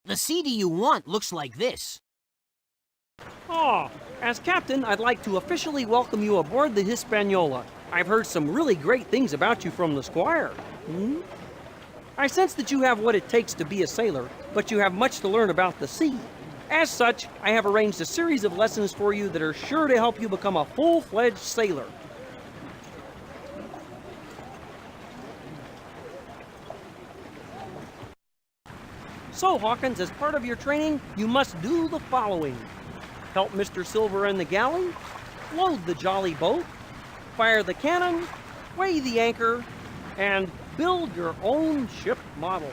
The CD you want looks like this. Oh, as captain, I'd like to officially welcome you aboard the Hispaniola. I've heard some really great things about you from the squire. I sense that you have what it takes to be a sailor, but you have much to learn about the sea. As such, I have arranged a series of lessons for you that are sure to help you become a full-fledged sailor. So, Hawkins, as part of your training, you must do the following. Help Mr. Silver in the galley, load the jolly boat, fire the cannon, weigh the anchor, and build your own ship model.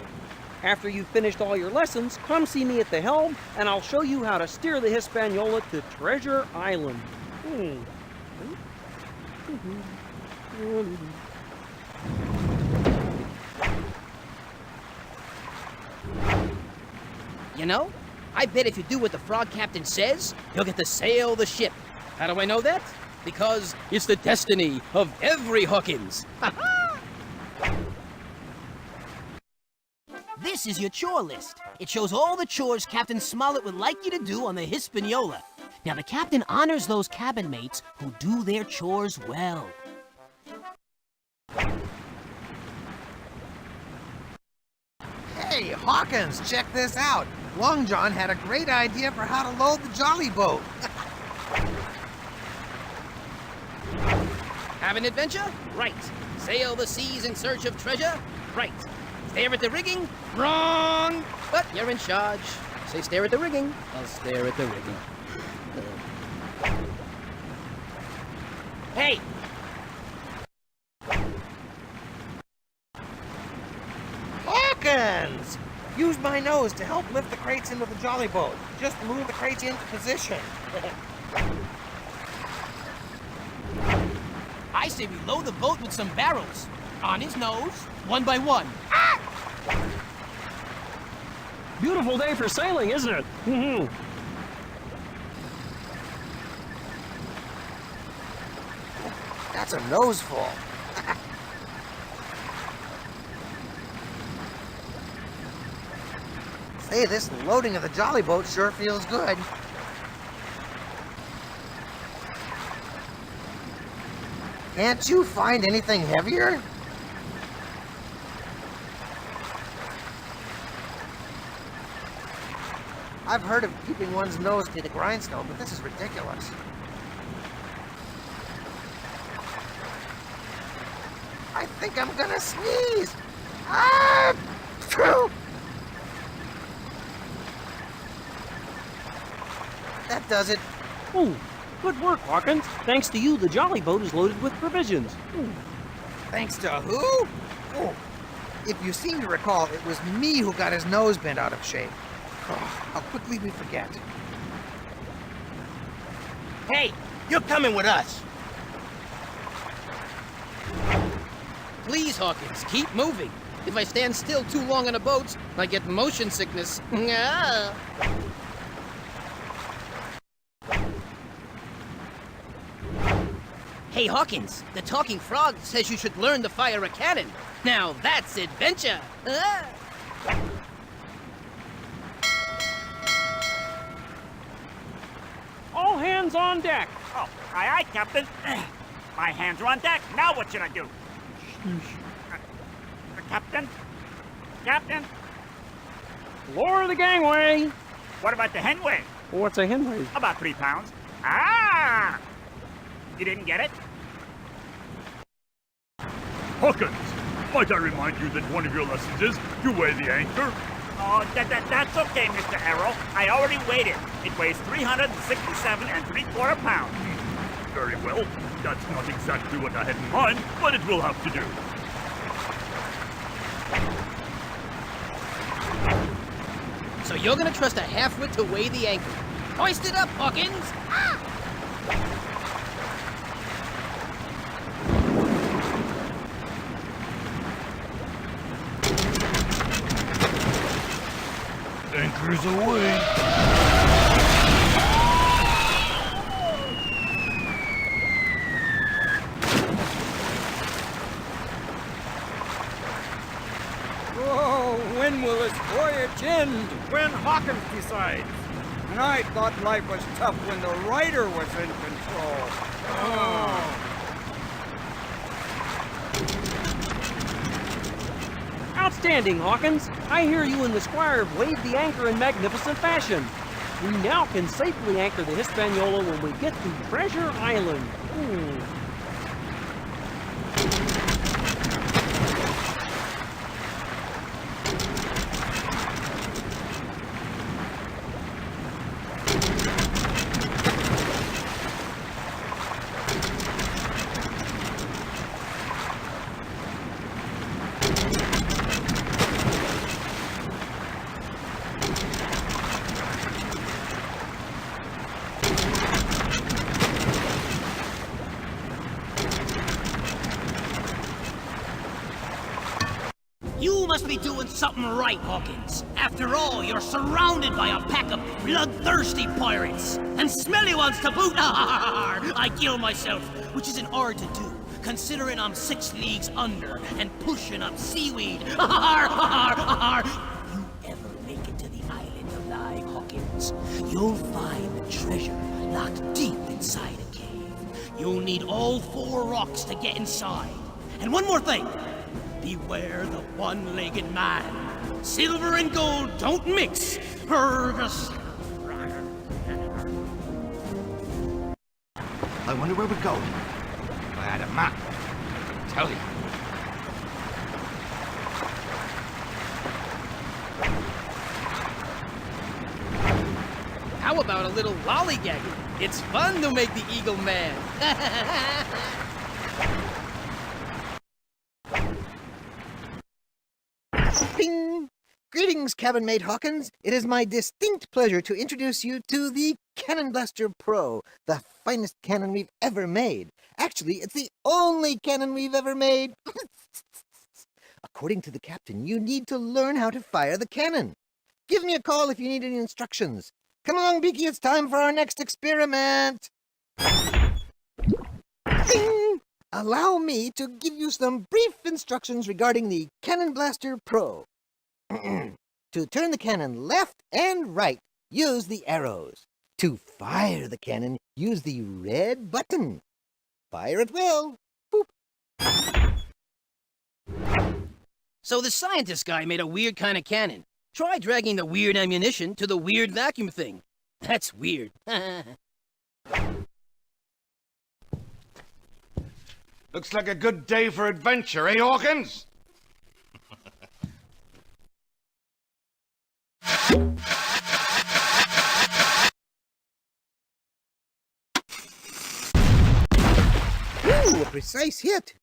After you've finished all your lessons, come see me at the helm, and I'll show you how to steer the Hispaniola to Treasure Island. You know, I bet if you do what the frog captain says, you'll get to sail the ship. How do I know that? Because it's the destiny of every Hawkins. This is your chore list. It shows all the chores Captain Smollett would like you to do on the Hispaniola. Now, the captain honors those cabin mates who do their chores well. Hey, Hawkins, check this out. Long John had a great idea for how to load the jolly boat. Have an adventure? Right. Sail the seas in search of treasure? Right. Stare at the rigging? Wrong! But you're in charge. Say stare at the rigging. I'll stare at the rigging. Hey! Hawkins! Use my nose to help lift the crates into the jolly boat. Just move the crates into position. I say we load the boat with some barrels. On his nose, one by one. Ah! Beautiful day for sailing, isn't it? That's a noseful. Say, this loading of the jolly boat sure feels good. Can't you find anything heavier? I've heard of keeping one's nose to the grindstone, but this is ridiculous. I think I'm gonna sneeze. Ah! Phew! That does it. Oh, good work, Hawkins. Thanks to you, the jolly boat is loaded with provisions. Thanks to who? Oh, if you seem to recall, it was me who got his nose bent out of shape. Oh, how quickly we forget. Hey, you're coming with us. Please, Hawkins, keep moving. If I stand still too long on a boat, I get motion sickness. Hey, Hawkins, the talking frog says you should learn to fire a cannon. Now that's adventure. All hands on deck. Oh, aye, aye, Captain. My hands are on deck. Now what should I do? Captain? Captain? Lower the gangway. What about the henway? What's a henway? About 3 pounds. Ah! You didn't get it? Hawkins, might I remind you that one of your lessons is to weigh the anchor? Oh, that's okay, Mr. Arrow. I already weighed it. It weighs 367 3/4 pounds. Very well. That's not exactly what I had in mind, but it will have to do. So you're gonna trust a half-wit to weigh the anchor. Hoist it up, Hawkins! Ah! Anchor's away. Whoa, When will this voyage end? When Hawkins decides. And I thought life was tough when the writer was in control. Outstanding, Hawkins. I hear you and the squire have weighed the anchor in magnificent fashion. We now can safely anchor the Hispaniola when we get to Treasure Island. You must be doing something right, Hawkins. After all, you're surrounded by a pack of bloodthirsty pirates. And smelly ones to boot. I kill myself, which isn't hard to do, considering I'm 6 leagues under and pushing up seaweed. You ever make it to the island alive, Hawkins, you'll find the treasure locked deep inside a cave. You'll need all 4 rocks to get inside. And one more thing. Beware the one-legged man. Silver and gold don't mix. Fergus. I wonder where we're going. If I had a map, I'd tell you. How about a little lollygagging? It's fun to make the eagle man. Ping! Greetings, cabin mate Hawkins. It is my distinct pleasure to introduce you to the Cannon Blaster Pro, the finest cannon we've ever made. Actually, it's the only cannon we've ever made. According to the captain, you need to learn how to fire the cannon. Give me a call if you need any instructions. Come along, Beaky, it's time for our next experiment. Ping! Allow me to give you some brief instructions regarding the Cannon Blaster Pro. To turn the cannon left and right, use the arrows. To fire the cannon, use the red button. Fire at will. Boop. So the scientist guy made a weird kind of cannon. Try dragging the weird ammunition to the weird vacuum thing. That's weird. Looks like a good day for adventure, eh, Hawkins? Ooh, a precise hit.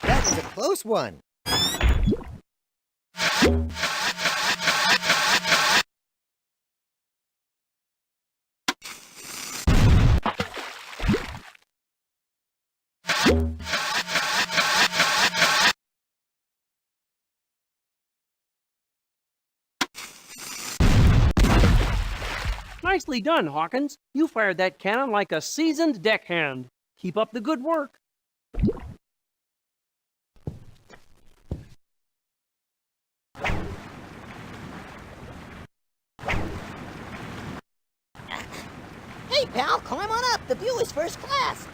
That was a close one. Nicely done, Hawkins. You fired that cannon like a seasoned deckhand. Keep up the good work. Hey, pal, climb on up. The view is first class.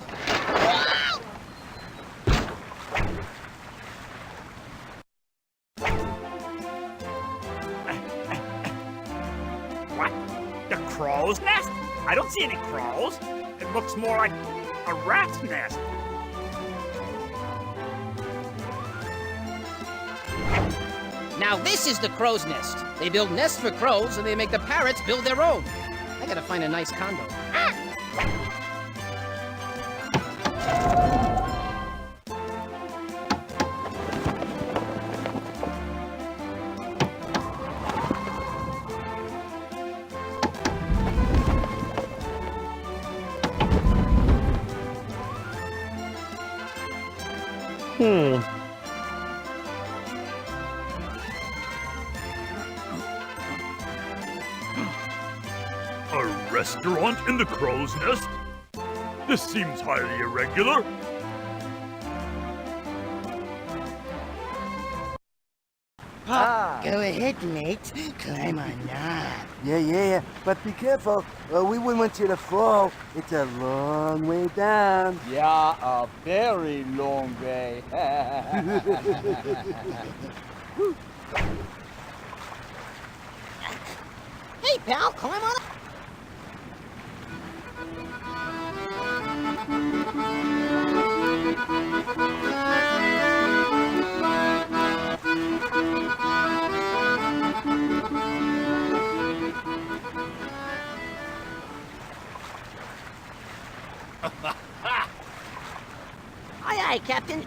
What? The crow's nest? I don't see any crows. It looks more like a rat's nest. Now this is the crow's nest. They build nests for crows, and they make the parrots build their own. I gotta find a nice condo. A restaurant in the crow's nest? This seems highly irregular. Go ahead, mate. Climb on up. Yeah. But be careful. We wouldn't want you to fall. It's a long way down. Yeah, a very long way. Hey, pal, climb on up. Aye, Captain.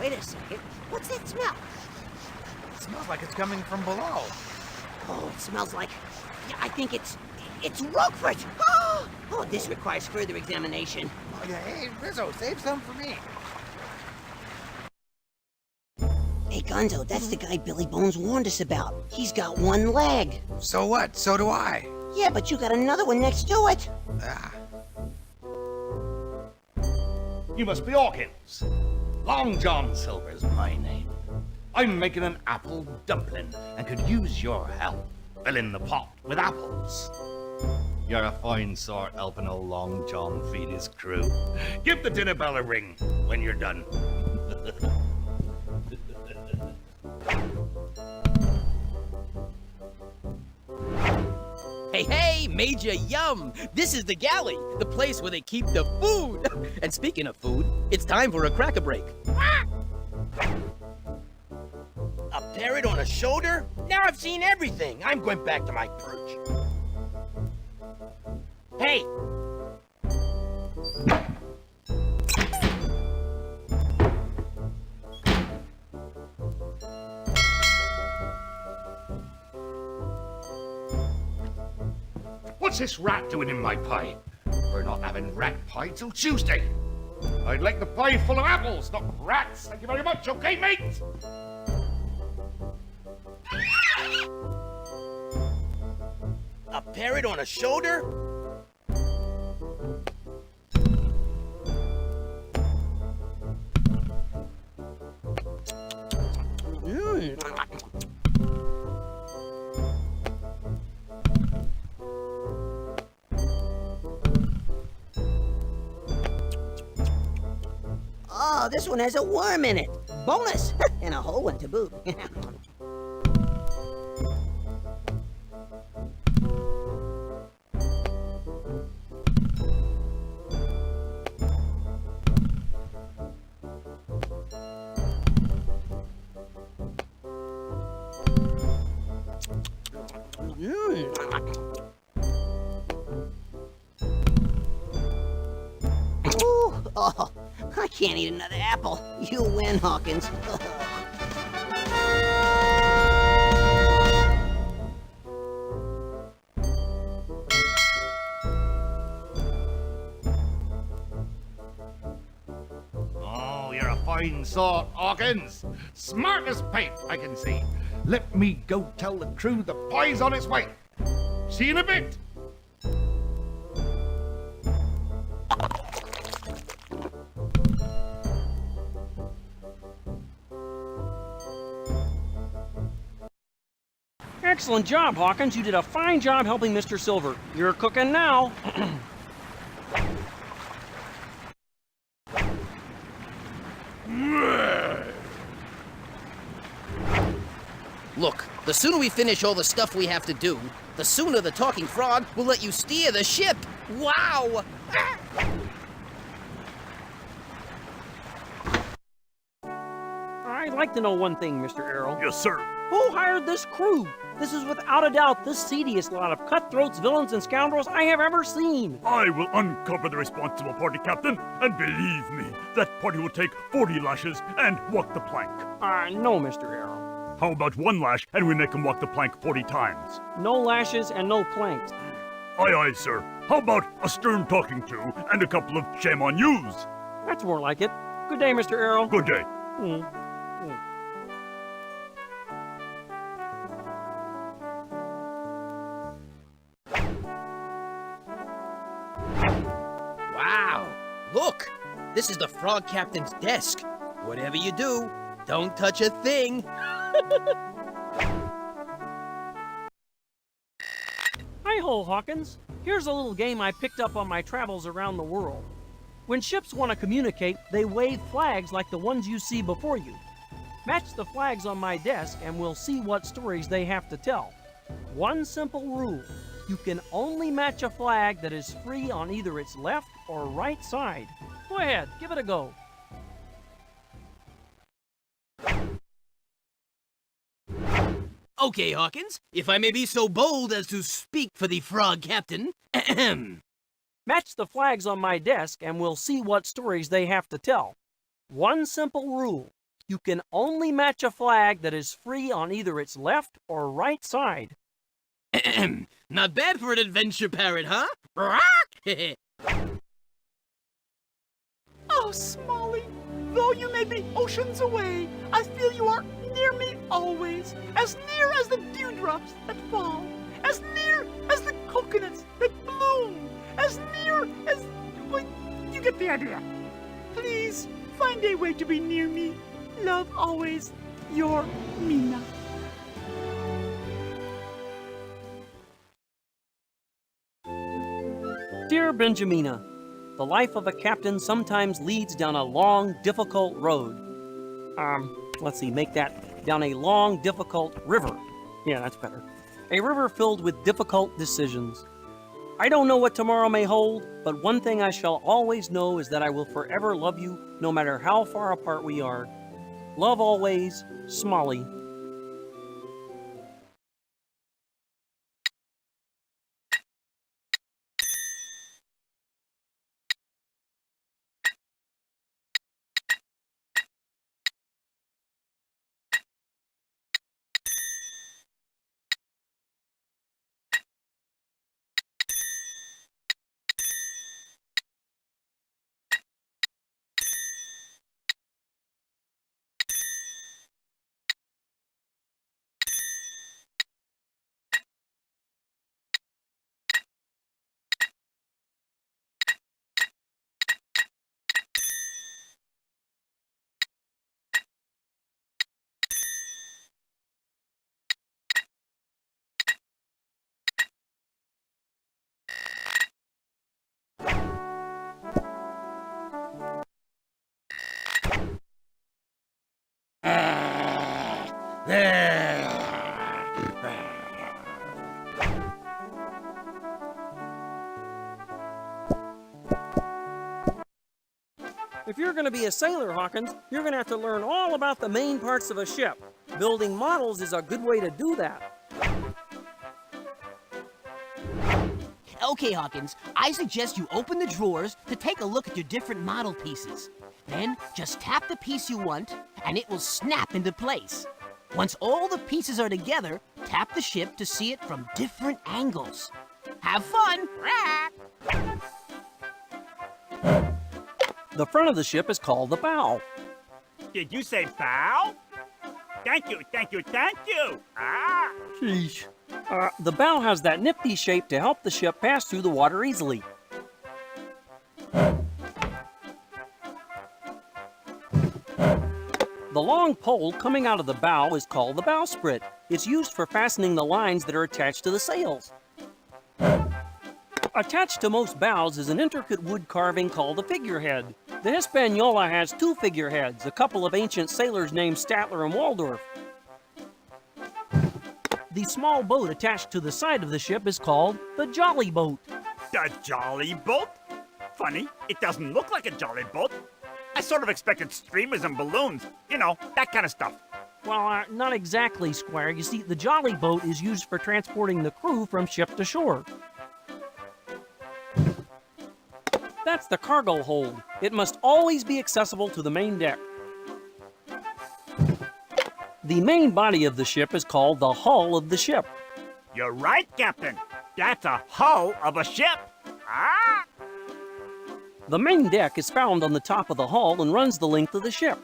Wait a second. What's that smell? It smells like it's coming from below. Oh, it smells like... Yeah, I think it's Roquefort. Oh, this requires further examination. Oh, yeah, hey, Rizzo, save some for me. Hey, Gonzo, that's the guy Billy Bones warned us about. He's got one leg. So what? So do I. Yeah, but you got another one next to it. You must be Hawkins. Long John Silver's my name. I'm making an apple dumpling and could use your help filling the pot with apples. You're a fine sort helping old Long John feed his crew. Give the dinner bell a ring when you're done. Hey, Major Yum! This is the Galley, the place where they keep the food. And speaking of food, it's time for a cracker break. A parrot on a shoulder? Now I've seen everything. I'm going back to my perch. Hey! What's this rat doing in my pie? We're not having rat pie till Tuesday. I'd like the pie full of apples, not rats. Thank you very much, okay, mate? A parrot on a shoulder? Oh, this one has a worm in it. Bonus! And a whole one to boot. Ooh, oh, I can't eat another apple. You win, Hawkins. Oh, you're a fine sort, Hawkins. Smart as paint, I can see. Let me go tell the crew the pie's on its way. See you in a bit. Excellent job, Hawkins. You did a fine job helping Mr. Silver. You're cooking now. Look, the sooner we finish all the stuff we have to do, the sooner the talking frog will let you steer the ship. Wow! All right, I'd like to know one thing, Mr. Arrow. Yes, sir. Who hired this crew? This is without a doubt the seediest lot of cutthroats, villains, and scoundrels I have ever seen. I will uncover the responsible party, Captain, and believe me, that party will take 40 lashes and walk the plank. No, Mr. Arrow. How about 1 lash and we make him walk the plank 40 times? No lashes and no planks. Aye, aye, sir. How about a stern talking to and a couple of shame on yous? That's more like it. Good day, Mr. Arrow. Good day. Wow! Look! This is the Frog Captain's desk. Whatever you do, don't touch a thing. Hi-ho, Hawkins. Here's a little game I picked up on my travels around the world. When ships want to communicate, they wave flags like the ones you see before you. Match the flags on my desk and we'll see what stories they have to tell. One simple rule. You can only match a flag that is free on either its left or right side. Go ahead, give it a go. Okay, Hawkins, if I may be so bold as to speak for the Frog Captain. Match the flags on my desk and we'll see what stories they have to tell. One simple rule. You can only match a flag that is free on either its left or right side. Not bad for an adventure parrot, huh? Oh, Smalley, though you may be oceans away, I feel you are near me always, as near as the dewdrops that fall, as near as the coconuts that bloom, as near as... well, you get the idea. Please, find a way to be near me. Love always, your Mina. Dear Benjamina, the life of a captain sometimes leads down a long, difficult road. Let's see, make that down a long, difficult river. Yeah, that's better. A river filled with difficult decisions. I don't know what tomorrow may hold, but one thing I shall always know is that I will forever love you, no matter how far apart we are. Love always, Smalley. If you're going to be a sailor, Hawkins, you're going to have to learn all about the main parts of a ship. Building models is a good way to do that. Okay, Hawkins, I suggest you open the drawers to take a look at your different model pieces. Then just tap the piece you want, and it will snap into place. Once all the pieces are together, tap the ship to see it from different angles. Have fun! The front of the ship is called the bow. Did you say bow? Thank you, thank you, thank you! Ah! Sheesh. The bow has that nifty shape to help the ship pass through the water easily. The long pole coming out of the bow is called the bowsprit. It's used for fastening the lines that are attached to the sails. Attached to most bows is an intricate wood carving called a figurehead. The Hispaniola has 2 figureheads, a couple of ancient sailors named Statler and Waldorf. The small boat attached to the side of the ship is called the jolly boat. The jolly boat? Funny, it doesn't look like a jolly boat. I sort of expected streamers and balloons. You know, that kind of stuff. Well, not exactly, Squire. You see, the jolly boat is used for transporting the crew from ship to shore. That's the cargo hold. It must always be accessible to the main deck. The main body of the ship is called the hull of the ship. You're right, Captain. That's a hull of a ship. Ah! The main deck is found on the top of the hull and runs the length of the ship.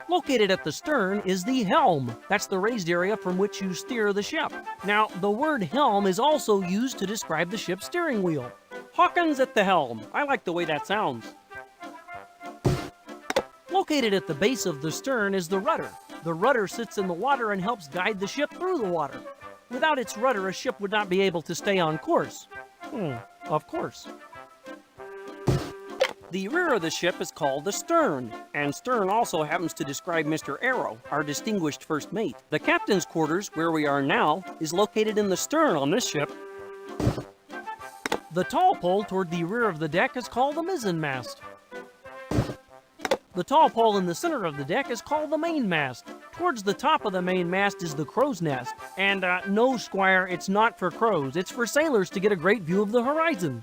Located at the stern is the helm. That's the raised area from which you steer the ship. Now, the word helm is also used to describe the ship's steering wheel. Hawkins at the helm. I like the way that sounds. Located at the base of the stern is the rudder. The rudder sits in the water and helps guide the ship through the water. Without its rudder, a ship would not be able to stay on course. Of course. The rear of the ship is called the stern, and stern also happens to describe Mr. Arrow, our distinguished first mate. The captain's quarters, where we are now, is located in the stern on this ship. The tall pole toward the rear of the deck is called the mizzenmast. The tall pole in the center of the deck is called the mainmast. Towards the top of the mainmast is the crow's nest. And no, Squire, it's not for crows. It's for sailors to get a great view of the horizon.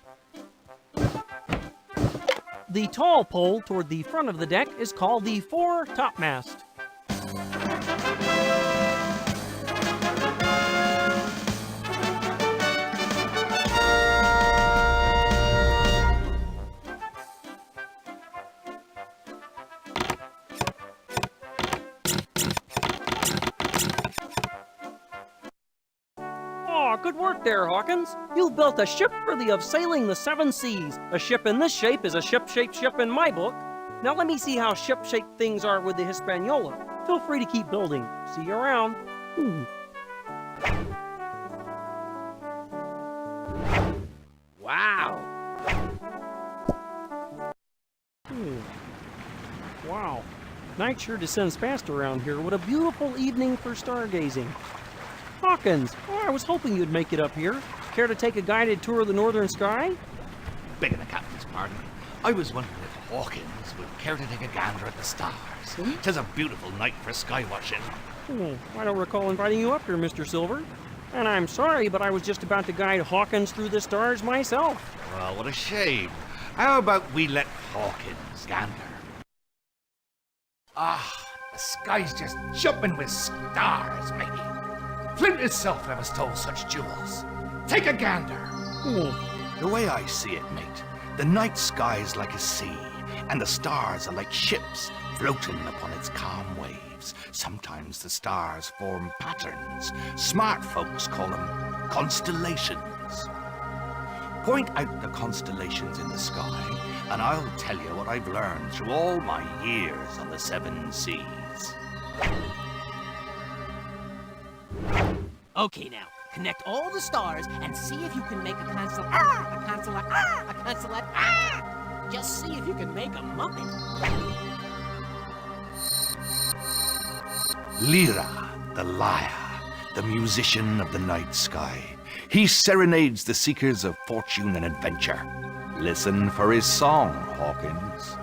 The tall pole toward the front of the deck is called the fore topmast. Good work there, Hawkins. You've built a ship worthy of sailing the 7 seas. A ship in this shape is a ship-shaped ship in my book. Now let me see how ship-shaped things are with the Hispaniola. Feel free to keep building. See you around. Wow. Wow. Night sure descends fast around here. What a beautiful evening for stargazing. Hawkins, I was hoping you'd make it up here. Care to take a guided tour of the northern sky? Begging the captain's pardon, I was wondering if Hawkins would care to take a gander at the stars. 'Tis a beautiful night for sky watching. I don't recall inviting you up here, Mr. Silver. And I'm sorry, but I was just about to guide Hawkins through the stars myself. Well, what a shame. How about we let Hawkins gander? The sky's just jumping with stars, matey. Flint itself never stole such jewels. Take a gander. The way I see it, mate, the night sky's like a sea, and the stars are like ships floating upon its calm waves. Sometimes the stars form patterns. Smart folks call them constellations. Point out the constellations in the sky, and I'll tell you what I've learned through all my years on the 7 seas. Okay, now, connect all the stars and see if you can make a Just see if you can make a Muppet. Lyra, the lyre, the musician of the night sky. He serenades the seekers of fortune and adventure. Listen for his song, Hawkins.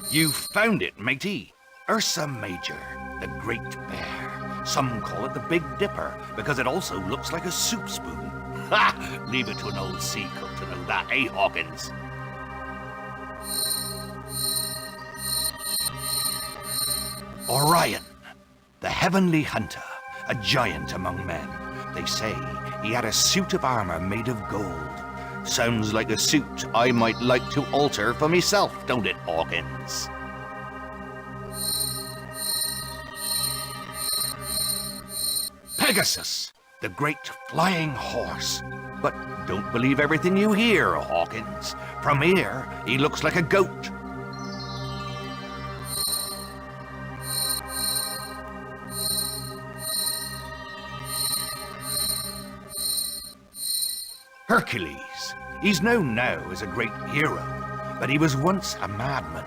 You found it, matey. Ursa Major, the Great Bear. Some call it the Big Dipper because it also looks like a soup spoon. Ha! Leave it to an old sea cook to know that, eh, Hawkins? Orion, the heavenly hunter, a giant among men. They say he had a suit of armor made of gold. Sounds like a suit I might like to alter for myself, don't it, Hawkins? Pegasus, the great flying horse. But don't believe everything you hear, Hawkins. From here, he looks like a goat. Hercules. He's known now as a great hero, but he was once a madman.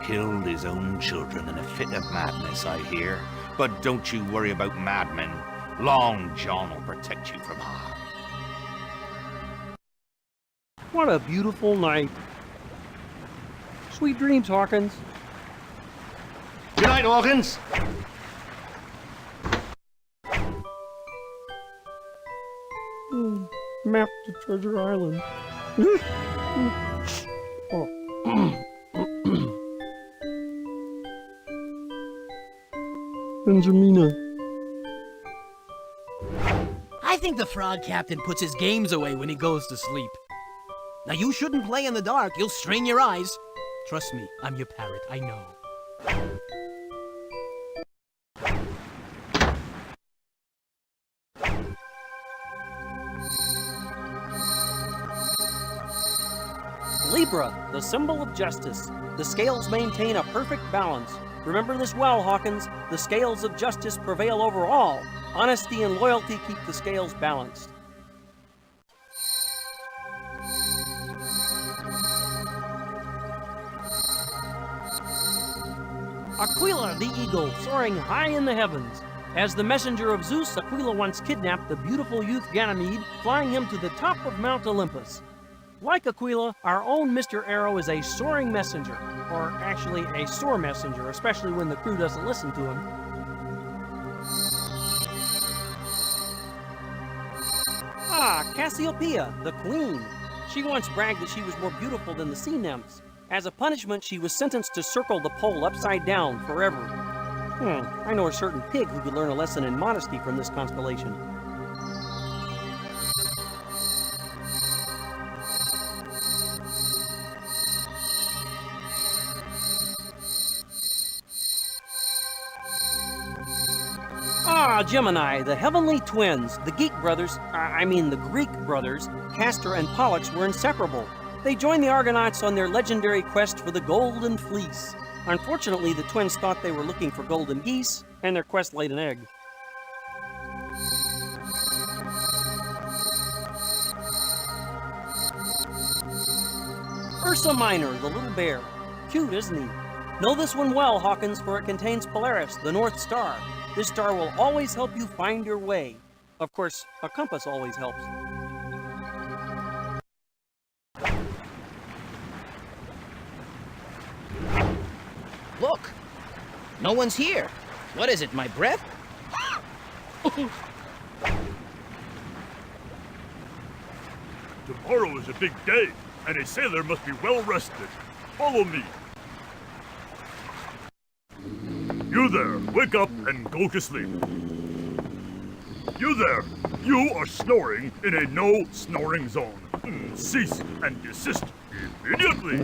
Killed his own children in a fit of madness, I hear. But don't you worry about madmen. Long John will protect you from harm. What a beautiful night. Sweet dreams, Hawkins. Good night, Hawkins. Map to Treasure Island. Oh. Benjamina. I think the Frog Captain puts his games away when he goes to sleep. Now you shouldn't play in the dark, you'll strain your eyes. Trust me, I'm your parrot, I know. Libra, the symbol of justice. The scales maintain a perfect balance. Remember this well, Hawkins. The scales of justice prevail over all. Honesty and loyalty keep the scales balanced. Aquila the eagle, soaring high in the heavens. As the messenger of Zeus, Aquila once kidnapped the beautiful youth Ganymede, flying him to the top of Mount Olympus. Like Aquila, our own Mr. Arrow is a soaring messenger, or actually a sore messenger, especially when the crew doesn't listen to him. Ah, Cassiopeia, the queen. She once bragged that she was more beautiful than the sea nymphs. As a punishment, she was sentenced to circle the pole upside down forever. I know a certain pig who could learn a lesson in modesty from this constellation. Ah, Gemini, the heavenly twins, the Greek brothers, Castor and Pollux, were inseparable. They joined the Argonauts on their legendary quest for the Golden Fleece. Unfortunately, the twins thought they were looking for golden geese, and their quest laid an egg. Ursa Minor, the little bear. Cute, isn't he? Know this one well, Hawkins, for it contains Polaris, the North Star. This star will always help you find your way. Of course, a compass always helps. Look! No one's here. What is it, my breath? Tomorrow is a big day, and a sailor must be well rested. Follow me. You there, wake up and go to sleep. You there, you are snoring in a no-snoring zone. Cease and desist immediately.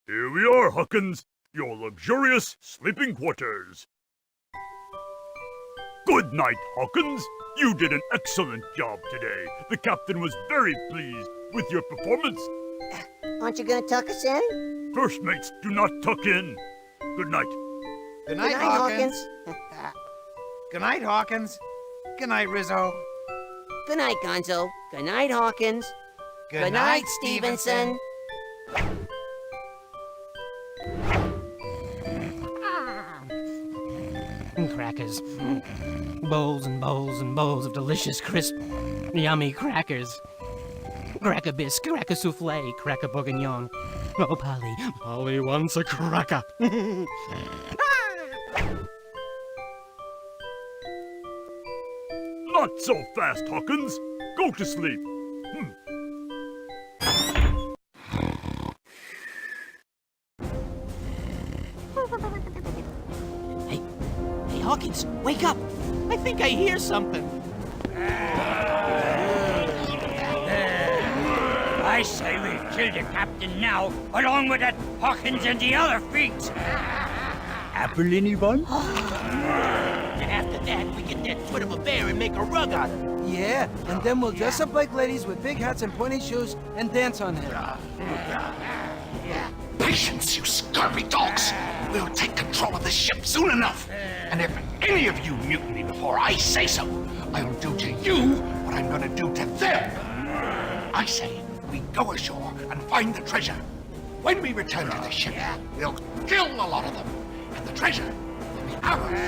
Here we are, Hawkins, your luxurious sleeping quarters. Good night, Hawkins. You did an excellent job today. The captain was very pleased with your performance. Aren't you gonna tuck us in? First mates do not tuck in. Good night. Good night, Hawkins. Good night, Hawkins. Good night, Rizzo. Good night, Gonzo. Good night, Hawkins. Good night, Stevenson. Crackers. Bowls and bowls and bowls of delicious, crisp, yummy crackers. Cracker bisque, cracker souffle, cracker bourguignon. Oh, Polly, Polly wants a cracker. Not so fast, Hawkins. Go to sleep. Hey, Hawkins, wake up. I think I hear something. I say we've killed the captain now, along with that Hawkins and the other feet. Apple, anyone? And after that, we get that foot of a bear and make a rug out of it. Yeah, and then we'll dress up like ladies with big hats and pointy shoes and dance on him. Patience, you scurvy dogs! We'll take control of the ship soon enough. And if any of you mutiny before I say so, I'll do to you what I'm gonna do to them. I say we go ashore and find the treasure. When we return to the ship, we'll kill a lot of them, and the treasure will be ours.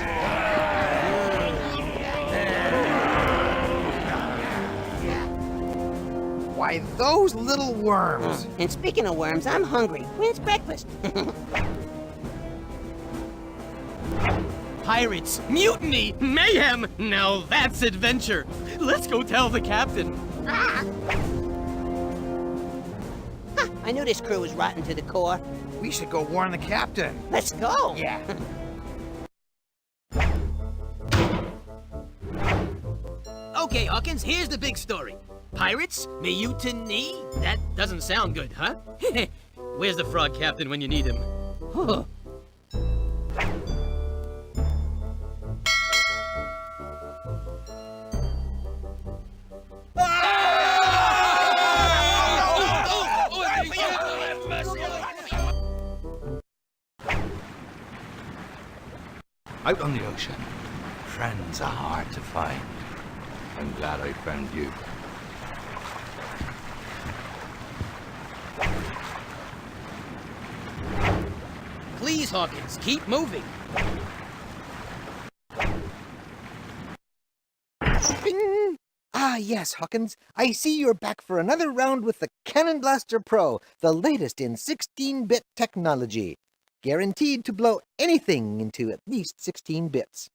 Why, those little worms. And speaking of worms, I'm hungry. When's breakfast? Pirates, mutiny, mayhem. Now that's adventure. Let's go tell the captain. I knew this crew was rotten to the core. We should go warn the captain. Let's go. Yeah. Okay, Hawkins, here's the big story. Pirates, mutiny? That doesn't sound good, huh? Where's the frog captain when you need him? Out on the ocean, friends are hard to find. I'm glad I found you. Please, Hawkins, keep moving. Bing! Ah, yes, Hawkins. I see you're back for another round with the Cannon Blaster Pro, the latest in 16-bit technology. Guaranteed to blow anything into at least 16 bits.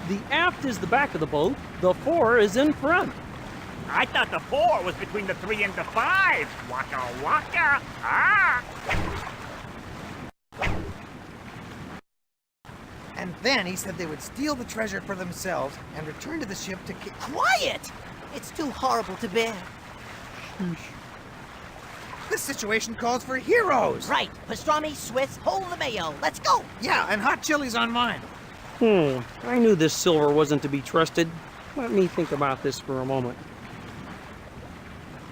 The aft is the back of the boat, the fore is in front. I thought the 4 was between the 3 and the 5. Waka waka. Ah! And then he said they would steal the treasure for themselves and return to the ship to Quiet! It's too horrible to bear. This situation calls for heroes. Right. Pastrami, Swiss, hold the mayo. Let's go. Yeah, and hot chilies on mine. I knew this Silver wasn't to be trusted. Let me think about this for a moment.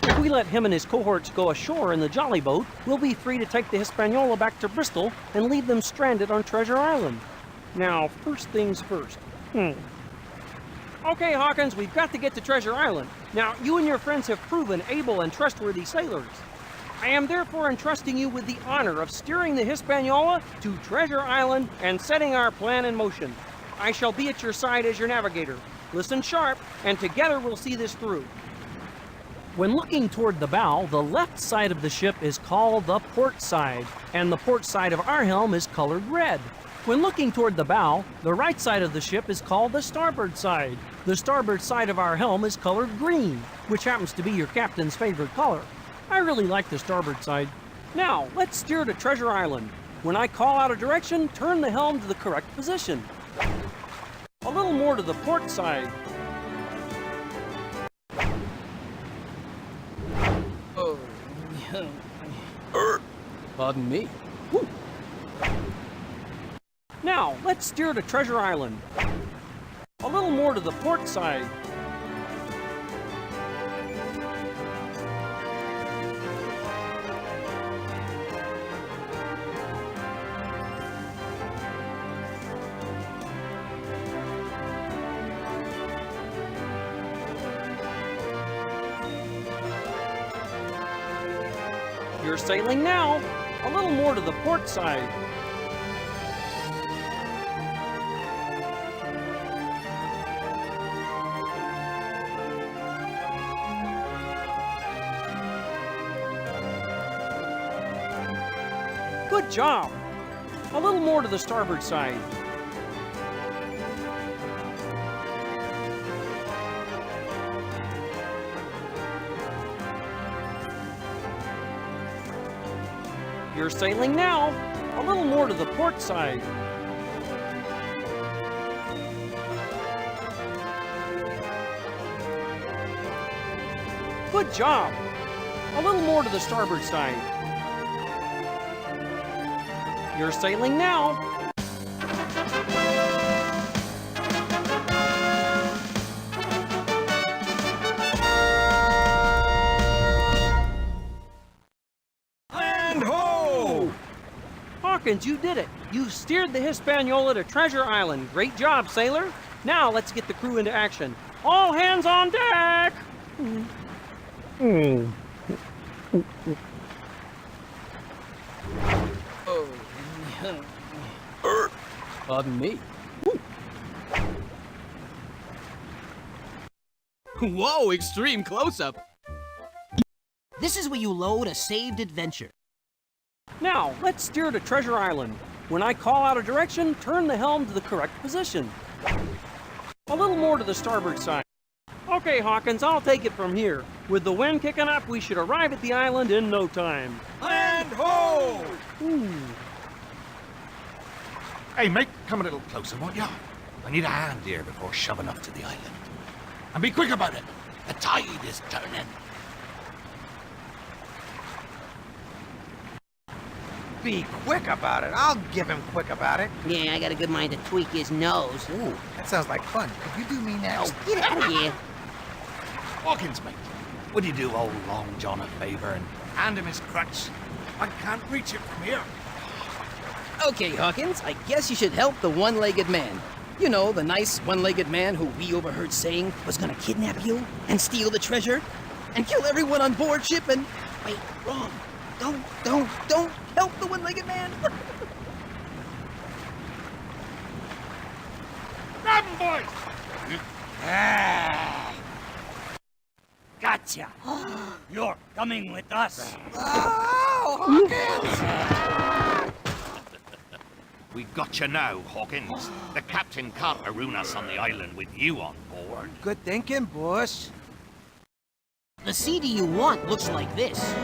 If we let him and his cohorts go ashore in the Jolly Boat, we'll be free to take the Hispaniola back to Bristol and leave them stranded on Treasure Island. Now, first things first. Okay, Hawkins, we've got to get to Treasure Island. Now, you and your friends have proven able and trustworthy sailors. I am therefore entrusting you with the honor of steering the Hispaniola to Treasure Island and setting our plan in motion. I shall be at your side as your navigator. Listen sharp, and together we'll see this through. When looking toward the bow, the left side of the ship is called the port side, and the port side of our helm is colored red. When looking toward the bow, the right side of the ship is called the starboard side. The starboard side of our helm is colored green, which happens to be your captain's favorite color. I really like the starboard side. Now, let's steer to Treasure Island. When I call out a direction, turn the helm to the correct position. A little more to the port side. Pardon me. Woo. Now, let's steer to Treasure Island. A little more to the port side. You're sailing now. A little more to the port side. Good job. A little more to the starboard side. You're sailing now. A little more to the port side. Good job. A little more to the starboard side. You're sailing now. Hawkins, you did it. You steered the Hispaniola to Treasure Island. Great job, sailor. Now let's get the crew into action. All hands on deck! Pardon me. Whoa, extreme close-up. This is where you load a saved adventure. Now, let's steer to Treasure Island. When I call out a direction, turn the helm to the correct position. A little more to the starboard side. Okay, Hawkins, I'll take it from here. With the wind kicking up, we should arrive at the island in no time. Land ho! Hey, mate, come a little closer, won't you? I need a hand here before shoving off to the island. And be quick about it. The tide is turning. Be quick about it. I'll give him quick about it. Yeah, I got a good mind to tweak his nose. Ooh, that sounds like fun. Could you do me next? Get out of here. Hawkins, mate, would you do old Long John a favor and hand him his crutch? I can't reach it from here. Okay, Hawkins, I guess you should help the one-legged man. You know, the nice one-legged man who we overheard saying was gonna kidnap you and steal the treasure and kill everyone on board ship and... Wait, wrong. Don't help the one-legged man. Grab him, boys! Gotcha. You're coming with us. Oh, Hawkins! We got you now, Hawkins. The captain can't maroon us on the island with you on board. Good thinking, boss. The CD you want looks like this.